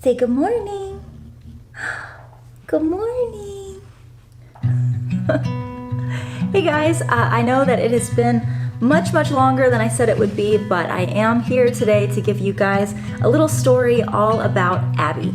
Say good morning. Good morning. Hey guys, I know that it has been much longer than I said it would be, but I am here today to give you guys a little story all about Abby.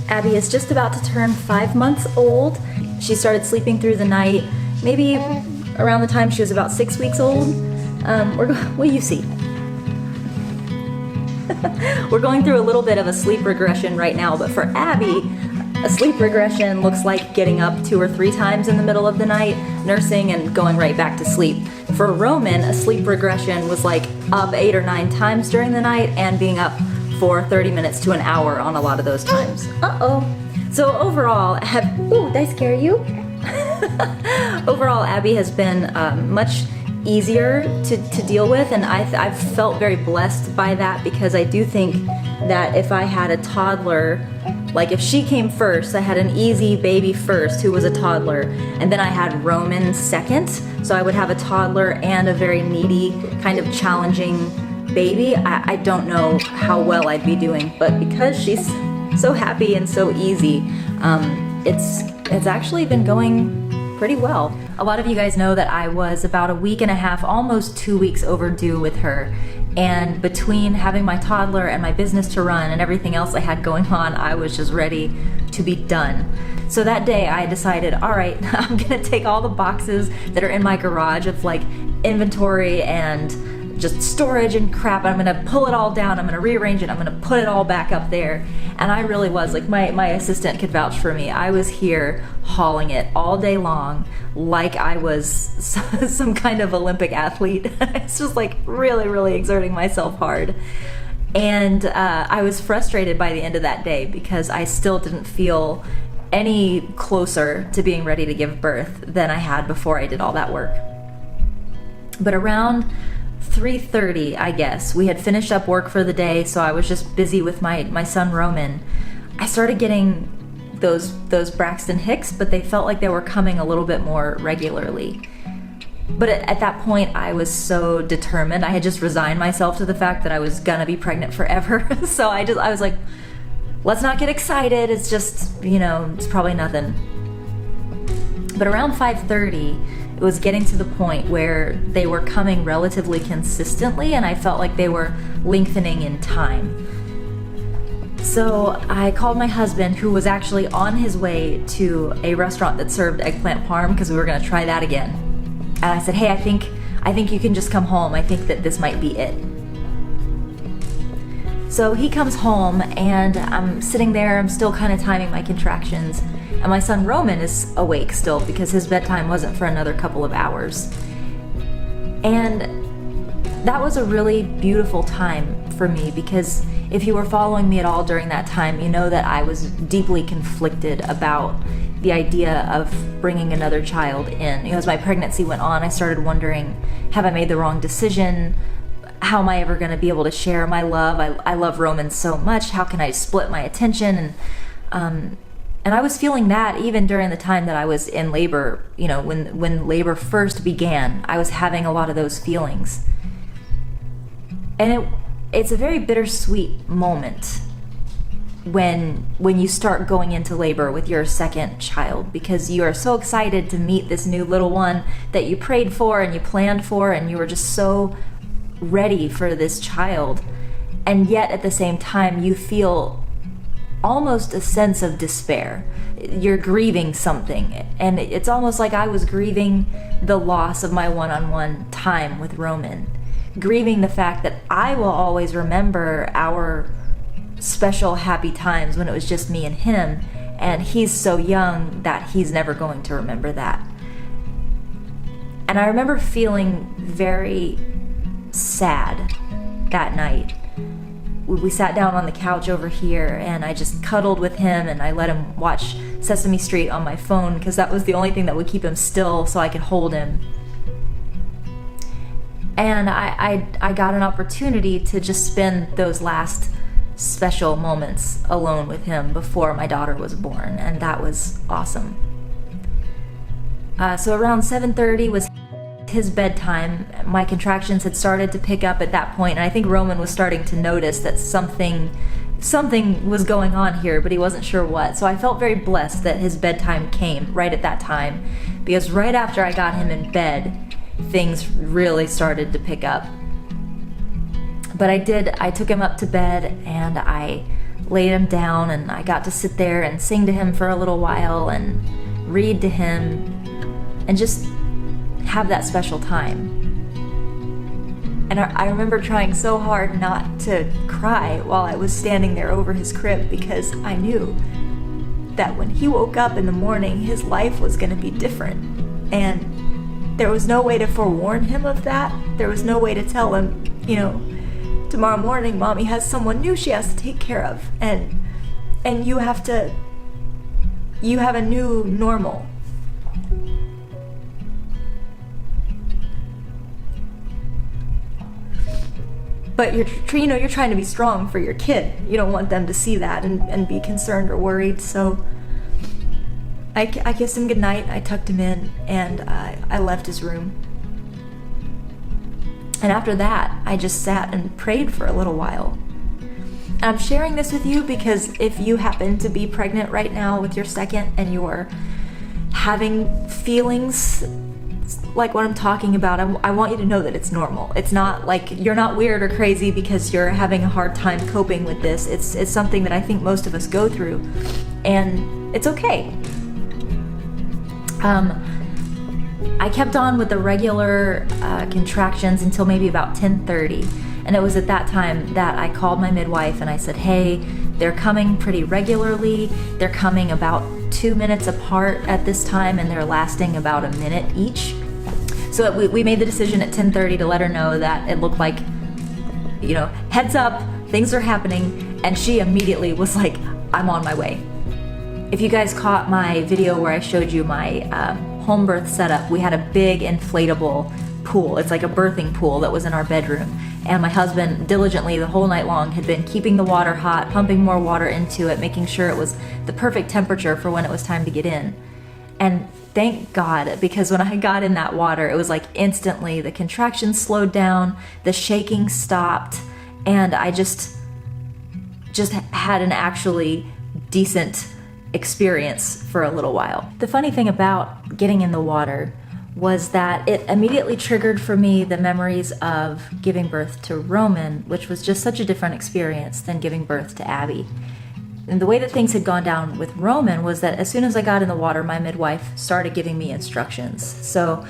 Abby is just about to turn 5 months old. She started sleeping through the night, maybe around the time she was about 6 weeks old. Well, you see. We're going through a little bit of a sleep regression right now, but for Abby, a sleep regression looks like getting up 2 or 3 times in the middle of the night, nursing, and going right back to sleep. For Roman, a sleep regression was like up 8 or 9 times during the night and being up for 30 minutes to an hour on a lot of those times. So overall, did I scare you? Overall, Abby has been much easier to deal with, and I've felt very blessed by that, because I do think that if I had a toddler, like if she came first, I had an easy baby first who was a toddler, and then I had Roman second, so I would have a toddler and a very needy, kind of challenging baby. I don't know how well I'd be doing, but because she's so happy and so easy, it's actually been going pretty well. A lot of you guys know that I was about a week and a half, almost 2 weeks overdue with her, and between having my toddler and my business to run and everything else I had going on, I was just ready to be done. So that day I decided, all right, I'm gonna take all the boxes that are in my garage of like inventory and just storage and crap, I'm gonna pull it all down, I'm gonna rearrange it, I'm gonna put it all back up there. And I really was, like my assistant could vouch for me, I was here hauling it all day long like I was some kind of Olympic athlete. It's just like really exerting myself hard. And I was frustrated by the end of that day because I still didn't feel any closer to being ready to give birth than I had before I did all that work. But around 3:30, I guess, we had finished up work for the day, so I was just busy with my son Roman. I started getting those Braxton Hicks, but they felt like they were coming a little bit more regularly. But at that point, I was so determined. I had just resigned myself to the fact that I was gonna be pregnant forever. So I was like, let's not get excited. It's just, it's probably nothing. But around 5:30, it was getting to the point where they were coming relatively consistently, and I felt like they were lengthening in time. So I called my husband, who was actually on his way to a restaurant that served eggplant parm, because we were going to try that again. And I said, hey, I think you can just come home. I think that this might be it. So he comes home, and I'm sitting there, I'm still kind of timing my contractions, and my son Roman is awake still because his bedtime wasn't for another couple of hours. And that was a really beautiful time for me, because if you were following me at all during that time, you know that I was deeply conflicted about the idea of bringing another child in. As my pregnancy went on, I started wondering, have I made the wrong decision? How am I ever going to be able to share my love? I love Roman so much. How can I split my attention? And I was feeling that even during the time that I was in labor. When labor first began, I was having a lot of those feelings. And it's a very bittersweet moment when you start going into labor with your second child, because you are so excited to meet this new little one that you prayed for and you planned for, and you were just so ready for this child. And yet at the same time, you feel almost a sense of despair. You're grieving something, and it's almost like I was grieving the loss of my one-on-one time with Roman, grieving the fact that I will always remember our special happy times when it was just me and him, and he's so young that he's never going to remember that. And I remember feeling very sad that night. We sat down on the couch over here, and I just cuddled with him, and I let him watch Sesame Street on my phone, because that was the only thing that would keep him still so I could hold him. And I got an opportunity to just spend those last special moments alone with him before my daughter was born, and that was awesome. So around 7:30 was his bedtime. My contractions had started to pick up at that point, and I think Roman was starting to notice that something was going on here, but he wasn't sure what. So I felt very blessed that his bedtime came right at that time, because right after I got him in bed, things really started to pick up. But I took him up to bed, and I laid him down, and I got to sit there and sing to him for a little while and read to him and just have that special time. And I remember trying so hard not to cry while I was standing there over his crib, because I knew that when he woke up in the morning, his life was going to be different. And there was no way to forewarn him of that. There was no way to tell him, tomorrow morning, mommy has someone new she has to take care of. And you have a new normal. But you're trying to be strong for your kid. You don't want them to see that and be concerned or worried. So I kissed him goodnight, I tucked him in, and I left his room. And after that, I just sat and prayed for a little while. And I'm sharing this with you because if you happen to be pregnant right now with your second and you're having feelings like what I'm talking about, I want you to know that it's normal. It's not like you're not weird or crazy because you're having a hard time coping with this. It's something that I think most of us go through, and it's okay. I kept on with the regular contractions until maybe about 10:30, and it was at that time that I called my midwife and I said, hey, they're coming pretty regularly. They're coming about 2 minutes apart at this time, and they're lasting about a minute each. So we made the decision at 10:30 to let her know that it looked like, heads up, things are happening, and she immediately was like, I'm on my way. If you guys caught my video where I showed you my home birth setup, we had a big inflatable pool. It's like a birthing pool that was in our bedroom. And my husband diligently the whole night long had been keeping the water hot, pumping more water into it, making sure it was the perfect temperature for when it was time to get in. And thank God, because when I got in that water, it was like instantly the contractions slowed down, the shaking stopped, and I just had an actually decent experience for a little while. The funny thing about getting in the water was that it immediately triggered for me the memories of giving birth to Roman, which was just such a different experience than giving birth to Abby. And the way that things had gone down with Roman was that as soon as I got in the water, my midwife started giving me instructions. So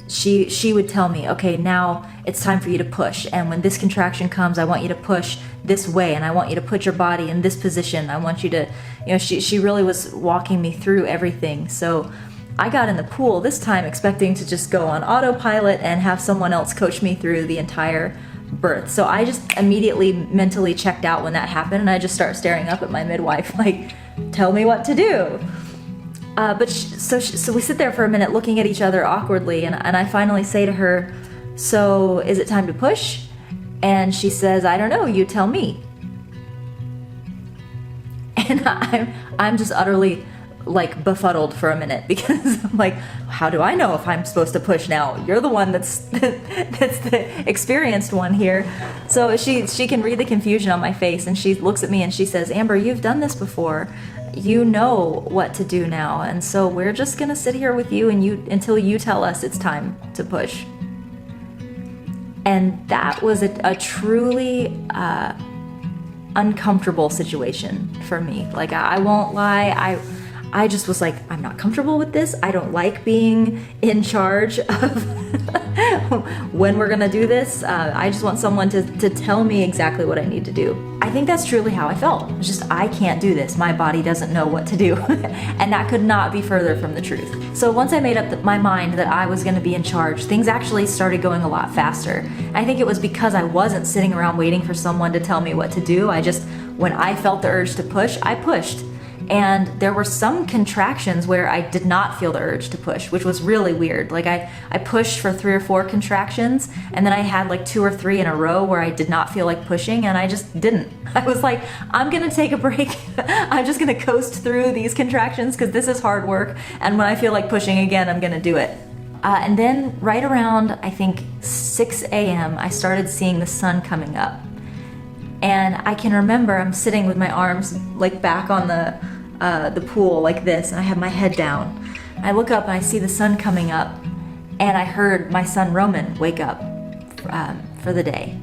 she would tell me, okay, now it's time for you to push. And when this contraction comes, I want you to push this way, and I want you to put your body in this position. I want you to, she really was walking me through everything. So I got in the pool this time expecting to just go on autopilot and have someone else coach me through the entire birth. So I just immediately mentally checked out when that happened, and I just start staring up at my midwife like, tell me what to do. So we sit there for a minute looking at each other awkwardly, and I finally say to her, so is it time to push? And she says, I don't know, you tell me. And I'm just utterly like befuddled for a minute, because I'm like, how do I know if I'm supposed to push now? You're the one that's the experienced one here. So she can read the confusion on my face, and she looks at me and she says, Amber, you've done this before. You know what to do now, and so we're just gonna sit here with you until you tell us it's time to push. And that was a truly uncomfortable situation for me. Like, I won't lie, I just was like, I'm not comfortable with this. I don't like being in charge of when we're gonna do this. I just want someone to tell me exactly what I need to do. I think that's truly how I felt. It's just, I can't do this. My body doesn't know what to do. And that could not be further from the truth. So once I made up my mind that I was gonna be in charge, things actually started going a lot faster. I think it was because I wasn't sitting around waiting for someone to tell me what to do. When I felt the urge to push, I pushed. And there were some contractions where I did not feel the urge to push, which was really weird. Like I pushed for 3 or 4 contractions, and then I had like 2 or 3 in a row where I did not feel like pushing, and I just didn't. I was like, I'm gonna take a break. I'm just gonna coast through these contractions because this is hard work, and when I feel like pushing again, I'm gonna do it. And then right around, I think 6 a.m., I started seeing the sun coming up. And I can remember I'm sitting with my arms like back on the pool like this, and I have my head down. I look up and I see the sun coming up, and I heard my son Roman wake up for the day.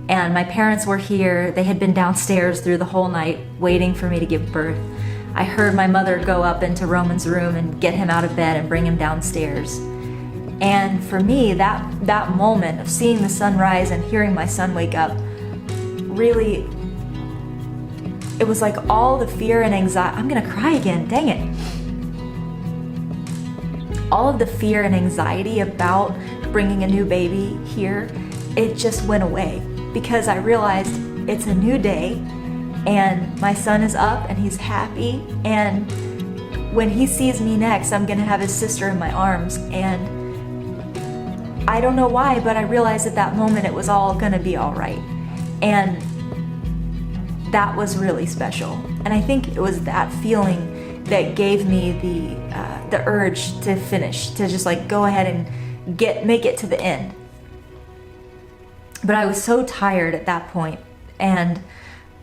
And my parents were here. They had been downstairs through the whole night waiting for me to give birth. I heard my mother go up into Roman's room and get him out of bed and bring him downstairs. And for me, that moment of seeing the sun rise and hearing my son wake up, really, it was like all the fear and anxiety. I'm gonna cry again, dang it. All of the fear and anxiety about bringing a new baby here, it just went away because I realized it's a new day and my son is up and he's happy, and when he sees me next, I'm gonna have his sister in my arms. And I don't know why, but I realized at that moment it was all gonna be all right. And that was really special. And I think it was that feeling that gave me the urge to finish, to just like go ahead and make it to the end. But I was so tired at that point, and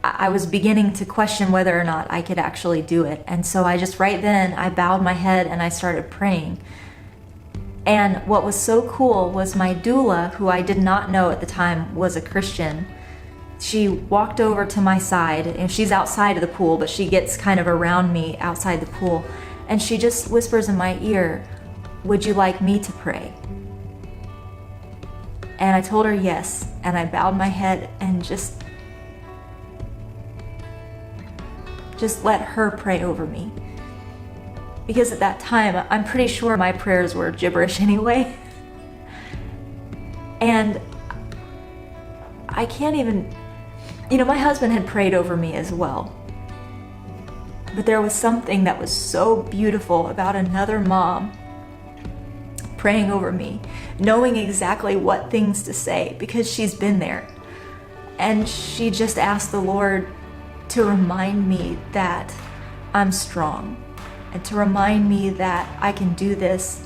I was beginning to question whether or not I could actually do it. And so I just right then, I bowed my head and I started praying. And what was so cool was my doula, who I did not know at the time was a Christian, she walked over to my side, and she's outside of the pool, but she gets kind of around me outside the pool, and she just whispers in my ear, "Would you like me to pray?" And I told her yes, and I bowed my head and just let her pray over me. Because at that time, I'm pretty sure my prayers were gibberish anyway. And I can't even, my husband had prayed over me as well. But there was something that was so beautiful about another mom praying over me, knowing exactly what things to say because she's been there. And she just asked the Lord to remind me that I'm strong, and to remind me that I can do this,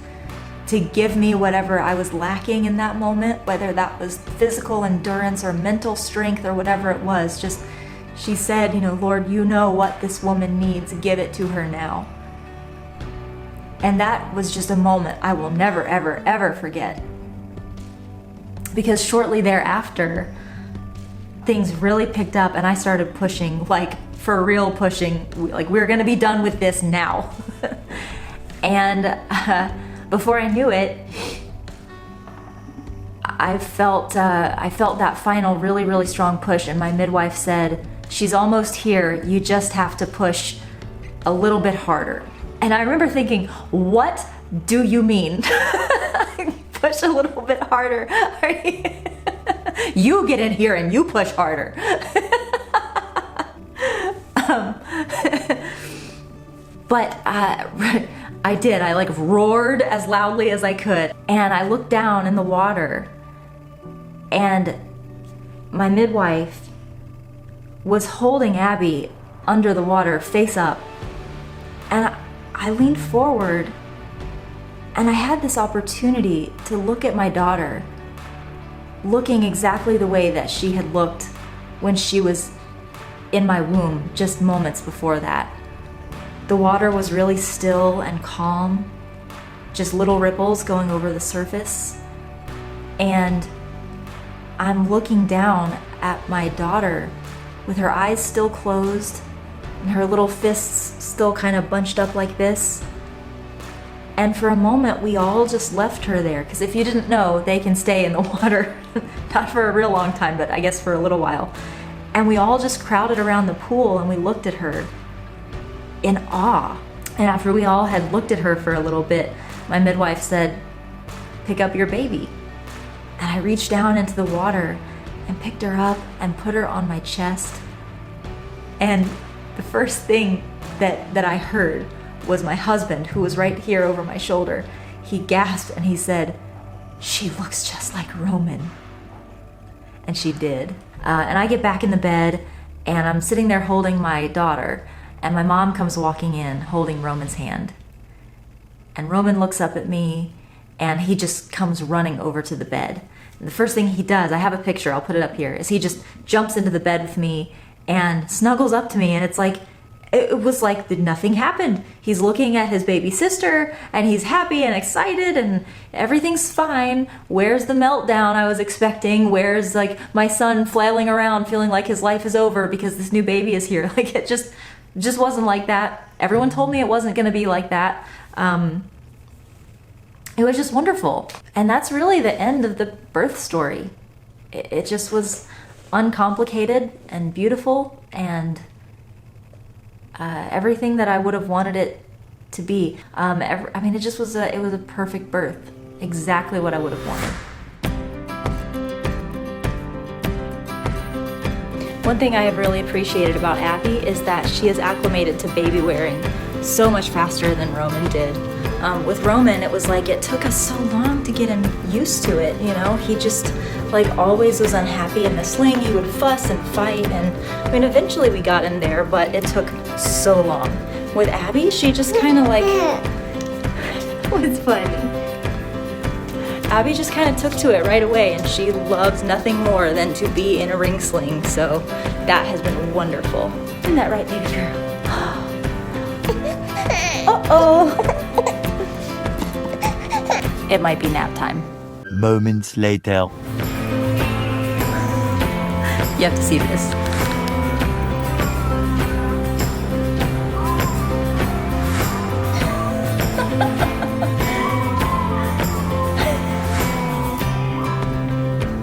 to give me whatever I was lacking in that moment, whether that was physical endurance or mental strength or whatever it was. Just, she said, Lord, you know what this woman needs, give it to her now. And that was just a moment I will never, ever, ever forget. Because shortly thereafter, things really picked up and I started pushing, like for real pushing, like we're gonna be done with this now. And before I knew it, I felt that final really, really strong push, and my midwife said, "She's almost here, you just have to push a little bit harder." And I remember thinking, what do you mean? Push a little bit harder? You get in here and you push harder. But I did. I like roared as loudly as I could. And I looked down in the water, and my midwife was holding Abby under the water, face up. And I leaned forward, and I had this opportunity to look at my daughter, looking exactly the way that she had looked when she was in my womb just moments before that. The water was really still and calm, just little ripples going over the surface. And I'm looking down at my daughter with her eyes still closed and her little fists still kind of bunched up like this. And for a moment, we all just left her there, because if you didn't know, they can stay in the water, not for a real long time, but I guess for a little while. And we all just crowded around the pool and we looked at her in awe. And after we all had looked at her for a little bit, my midwife said, "Pick up your baby." And I reached down into the water and picked her up and put her on my chest. And the first thing that I heard was my husband, who was right here over my shoulder. He gasped and he said, "She looks just like Roman." And she did. And I get back in the bed and I'm sitting there holding my daughter, and my mom comes walking in holding Roman's hand. And Roman looks up at me and he just comes running over to the bed. And the first thing he does, I have a picture, I'll put it up here, is he just jumps into the bed with me and snuggles up to me, and it's like, it was like nothing happened. He's looking at his baby sister and he's happy and excited and everything's fine. Where's the meltdown I was expecting? Where's like my son flailing around feeling like his life is over because this new baby is here? Like it just wasn't like that. Everyone told me it wasn't gonna be like that. It was just wonderful. And that's really the end of the birth story. It just was uncomplicated and beautiful and everything that I would have wanted it to be. I mean, it was a perfect birth. Exactly what I would have wanted. One thing I have really appreciated about Abby is that she is acclimated to baby wearing so much faster than Roman did. With Roman, it was like it took us so long to get him used to it, you know? He just like always was unhappy in the sling. He would fuss and fight, and I mean, eventually we got him there, but it took so long. With Abby, she just kind of like, what's funny? Abby just kind of took to it right away, and she loves nothing more than to be in a ring sling, so that has been wonderful. Isn't that right, baby girl? Uh-oh. It might be nap time. Moments later. You have to see this.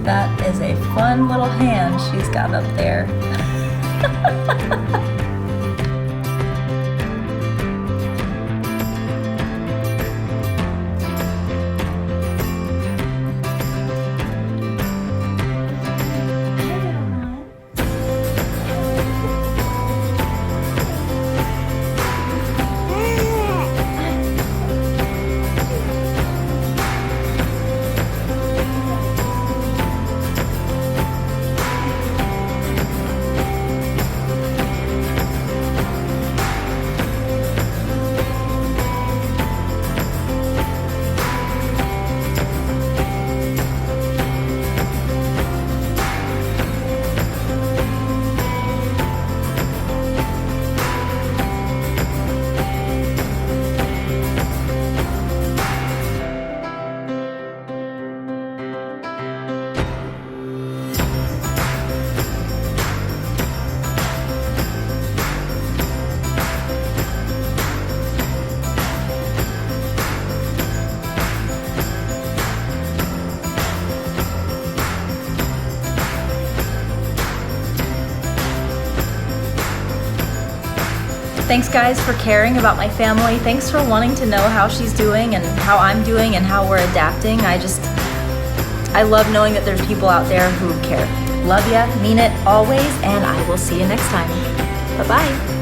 That is a fun little hand she's got up there. Thanks guys for caring about my family. Thanks for wanting to know how she's doing and how I'm doing and how we're adapting. I love knowing that there's people out there who care. Love ya, mean it always, and I will see you next time. Bye-bye.